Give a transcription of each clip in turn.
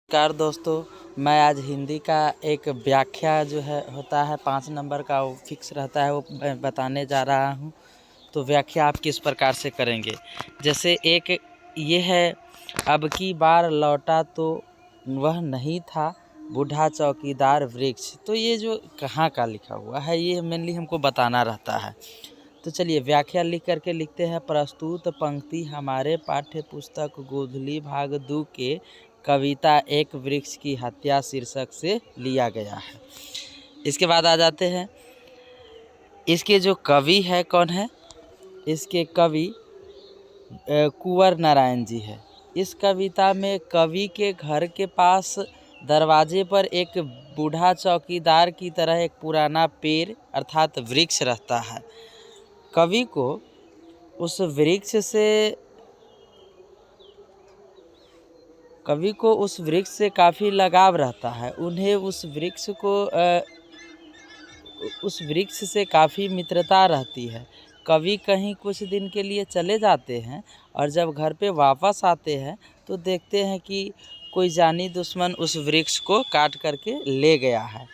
नमस्कार दोस्तों, मैं आज हिंदी का एक व्याख्या जो है होता है 5 नंबर का, वो फिक्स रहता है, वो बताने जा रहा हूँ। तो व्याख्या आप किस प्रकार से करेंगे। जैसे एक ये है, अब की बार लौटा तो वह नहीं था बूढ़ा चौकीदार वृक्ष। तो ये जो कहाँ का लिखा हुआ है, ये मेनली हमको बताना रहता है। तो चलिए व्याख्या लिख करके लिखते हैं। प्रस्तुत पंक्ति हमारे पाठ्य पुस्तक गोधली भाग 2 के कविता एक वृक्ष की हत्या शीर्षक से लिया गया है। इसके बाद आ जाते हैं, इसके जो कवि है कौन है। इसके कवि कुंवर नारायण जी है। इस कविता में कवि के घर के पास दरवाजे पर एक बूढ़ा चौकीदार की तरह एक पुराना पेड़ अर्थात वृक्ष रहता है। कवि को उस वृक्ष से काफ़ी लगाव रहता है। उन्हें उस वृक्ष से काफ़ी मित्रता रहती है। कवि कहीं कुछ दिन के लिए चले जाते हैं और जब घर पे वापस आते हैं तो देखते हैं कि कोई जानी दुश्मन उस वृक्ष को काट करके ले गया है,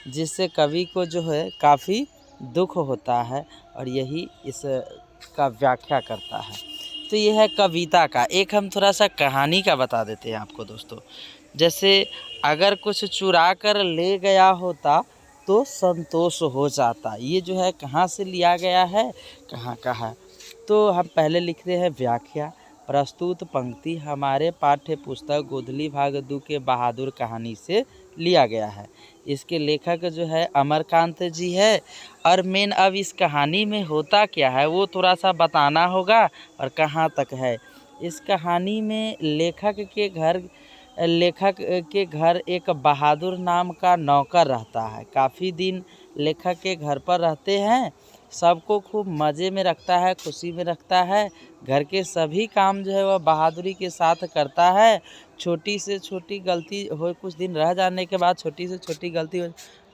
जिससे कवि को जो है काफ़ी दुख होता है और यही इसका व्याख्या करता है। तो यह है कविता का। एक हम थोड़ा सा कहानी का बता देते हैं आपको दोस्तों। जैसे अगर कुछ चुरा कर ले गया होता तो संतोष हो जाता। ये जो है कहाँ से लिया गया है, कहाँ का है। तो हम पहले लिखते हैं व्याख्या। प्रस्तुत पंक्ति हमारे पाठ्य पुस्तक गोधली भाग 2 के बहादुर कहानी से लिया गया है। इसके लेखक जो है अमरकांत जी है। और मेन अब इस कहानी में होता क्या है वो थोड़ा सा बताना होगा और कहाँ तक है। इस कहानी में लेखक के घर एक बहादुर नाम का नौकर रहता है। काफ़ी दिन लेखक के घर पर रहते हैं। सबको खूब मज़े में रखता है, खुशी में रखता है। घर के सभी काम जो है वह बहादुरी के साथ करता है। छोटी से छोटी गलती हो, कुछ दिन रह जाने के बाद छोटी से छोटी गलती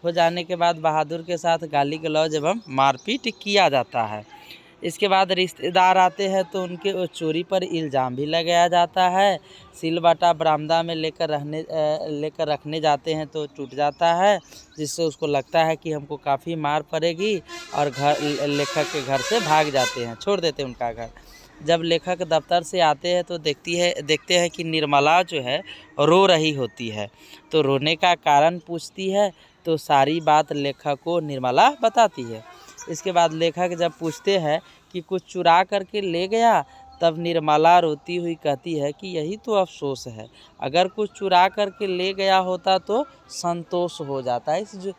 हो जाने के बाद बहादुर के साथ गाली गलौज एवं मारपीट किया जाता है। इसके बाद रिश्तेदार आते हैं तो उनके चोरी पर इल्ज़ाम भी लगाया जाता है। सिलबट्टा बरामदा में लेकर रखने जाते हैं तो टूट जाता है, जिससे उसको लगता है कि हमको काफ़ी मार पड़ेगी और लेखक के घर से भाग जाते हैं, छोड़ देते हैं उनका घर। जब लेखक दफ्तर से आते हैं तो देखते हैं कि निर्मला जो है रो रही होती है। तो रोने का कारण पूछती है तो सारी बात लेखक को निर्मला बताती है। इसके बाद लेखक जब पूछते हैं कि कुछ चुरा करके ले गया, तब निर्मला रोती हुई कहती है कि यही तो अफसोस है, अगर कुछ चुरा करके ले गया होता तो संतोष हो जाता है।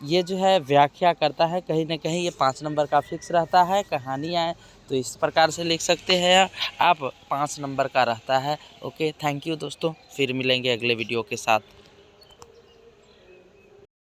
ये जो है व्याख्या करता है। कहीं ना कहीं ये 5 नंबर का फिक्स रहता है। कहानियाँ तो इस प्रकार से लिख सकते हैं आप, 5 नंबर का रहता है। ओके, थैंक यू दोस्तों, फिर मिलेंगे अगले वीडियो के साथ।